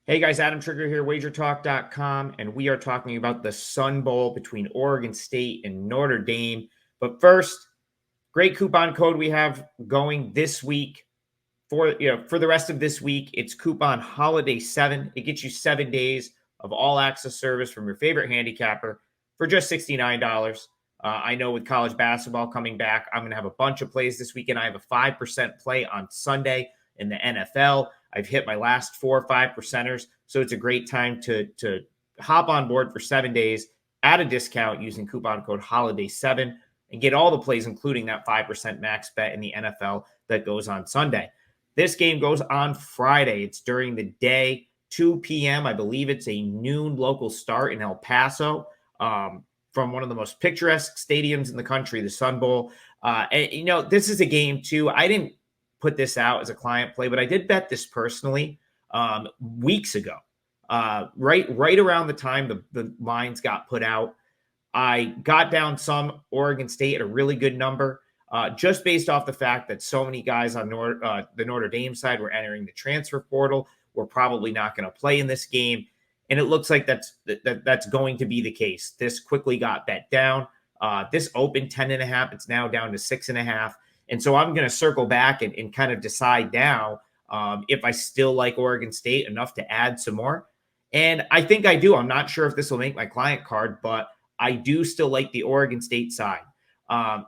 Hey guys, Adam Trigger here, wagertalk.com, and we are talking about the Sun Bowl between Oregon State and Notre Dame. But first, great coupon code we have going this week for the rest of this week. It's coupon Holiday 7. It gets you 7 days of all access service from your favorite handicapper for just $69. I know with college basketball coming back, I'm going to have a bunch of plays this weekend. I have a 5% play on Sunday in the NFL. I've hit my last 4 or 5 percenters. So it's a great time to hop on board for 7 days at a discount using coupon code HOLIDAY7 and get all the plays, including that 5% max bet in the NFL that goes on Sunday. This game goes on Friday. It's during the day, 2 p.m. I believe it's a noon local start in El Paso, from one of the most picturesque stadiums in the country, the Sun Bowl. This is a game, too. I didn't put this out as a client play, but I did bet this personally weeks ago, right around the time the lines got put out. I got down some Oregon State at a really good number, just based off the fact that so many guys on the Notre Dame side were entering the transfer portal. We're probably not going to play in this game, and it looks like that's going to be the case. This quickly got bet down. This opened 10.5. It's now down to 6.5. And so I'm going to circle back and kind of decide now if I still like Oregon State enough to add some more. And I think I do. I'm not sure if this will make my client card, but I do still like the Oregon State side.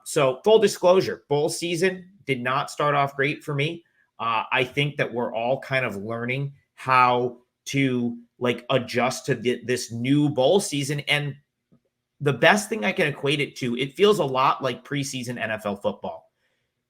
So full disclosure, bowl season did not start off great for me. I think that we're all kind of learning how to adjust to this new bowl season. And the best thing I can equate it to, it feels a lot like preseason NFL football.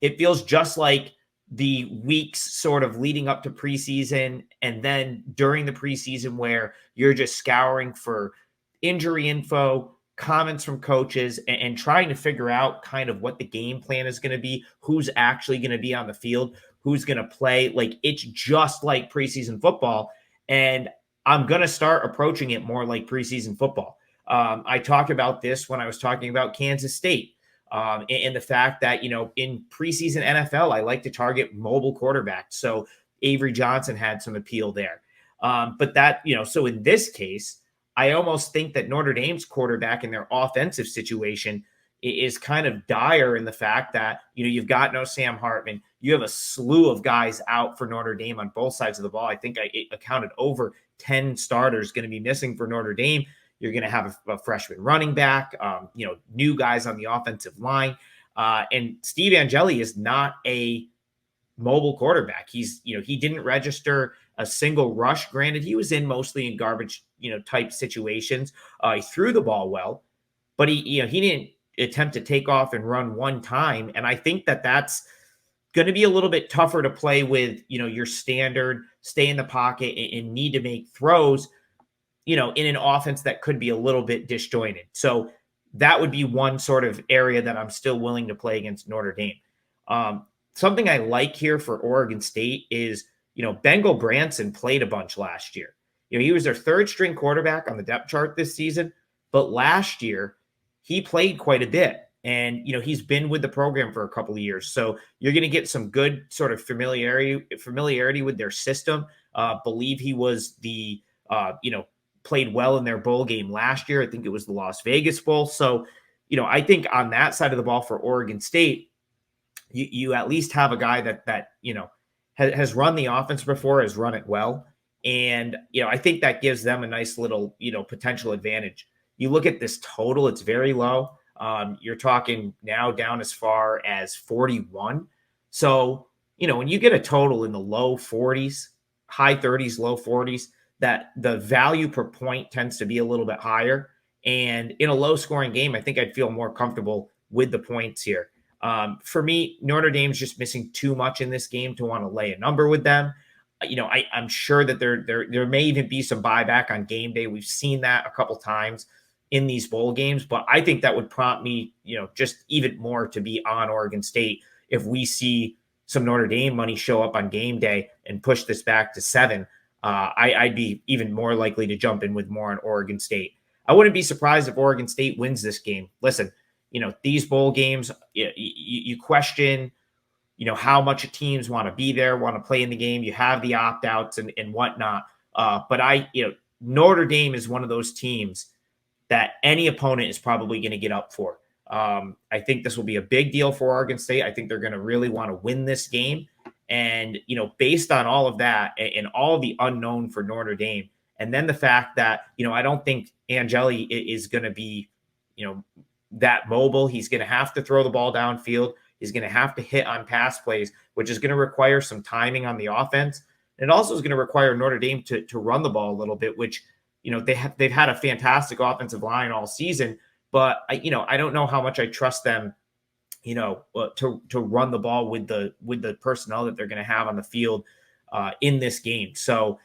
It feels just like the weeks sort of leading up to preseason and then during the preseason where you're just scouring for injury info, comments from coaches, and trying to figure out kind of what the game plan is going to be, who's actually going to be on the field, who's going to play. Like, it's just like preseason football. And I'm going to start approaching it more like preseason football. I talked about this when I was talking about Kansas State. And the fact that, in preseason NFL, I like to target mobile quarterbacks. So Avery Johnson had some appeal there. But that, so in this case, I almost think that Notre Dame's quarterback in their offensive situation is kind of dire in the fact that, you've got no Sam Hartman. You have a slew of guys out for Notre Dame on both sides of the ball. I think I accounted over 10 starters going to be missing for Notre Dame. You're going to have a freshman running back, new guys on the offensive line. And Steve Angeli is not a mobile quarterback. He didn't register a single rush. Granted, he was in mostly in garbage, type situations. He threw the ball well, but he didn't attempt to take off and run one time. And I think that that's going to be a little bit tougher to play with, your standard stay in the pocket and need to make throws, in an offense that could be a little bit disjointed. So that would be one sort of area that I'm still willing to play against Notre Dame. Something I like here for Oregon State is, Bengal Branson played a bunch last year. He was their third string quarterback on the depth chart this season, but last year he played quite a bit. And, he's been with the program for a couple of years. So you're going to get some good sort of familiarity with their system. Believe he was the, played well in their bowl game last year. I think it was the Las Vegas Bowl. So, I think on that side of the ball for Oregon State, you at least have a guy that has run the offense before, has run it well. And, I think that gives them a nice little, potential advantage. You look at this total, it's very low. You're talking now down as far as 41. So, when you get a total in the low 40s, high 30s, low 40s, that the value per point tends to be a little bit higher. And in a low scoring game, I think I'd feel more comfortable with the points here. For me, Notre Dame's just missing too much in this game to want to lay a number with them. I'm sure that there may even be some buyback on game day. We've seen that a couple times in these bowl games, but I think that would prompt me, just even more to be on Oregon State if we see some Notre Dame money show up on game day and push this back to 7. I'd be even more likely to jump in with more on Oregon State. I wouldn't be surprised if Oregon State wins this game. Listen, these bowl games, you question, how much teams want to be there, want to play in the game. You have the opt-outs and whatnot. But Notre Dame is one of those teams that any opponent is probably going to get up for. I think this will be a big deal for Oregon State. I think they're going to really want to win this game. And, based on all of that and all the unknown for Notre Dame, and then the fact that, I don't think Angeli is going to be, that mobile. He's going to have to throw the ball downfield. He's going to have to hit on pass plays, which is going to require some timing on the offense. And it also is going to require Notre Dame to run the ball a little bit, which, they've had a fantastic offensive line all season, but I don't know how much I trust them, to run the ball with the personnel that they're going to have on the field in this game. So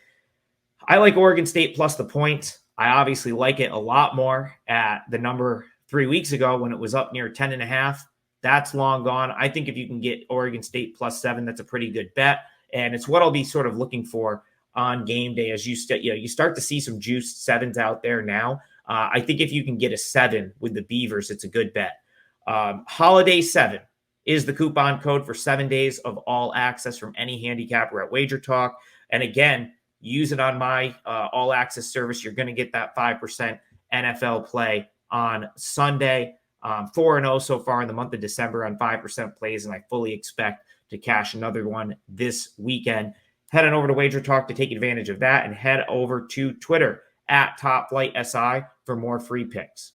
I like Oregon State plus the points. I obviously like it a lot more at the number 3 weeks ago when it was up near 10.5. That's long gone. I think if you can get Oregon State plus 7, that's a pretty good bet. And it's what I'll be sort of looking for on game day as you start to see some juiced 7s out there now. I think if you can get a 7 with the Beavers, it's a good bet. Holiday 7 is the coupon code for 7 days of all access from any handicapper at Wager Talk. And again, use it on my all access service. You're going to get that 5% NFL play on Sunday. 4-0 so far in the month of December on 5% plays, and I fully expect to cash another one this weekend. Head on over to Wager Talk to take advantage of that, and head over to Twitter at TopFlightSI for more free picks.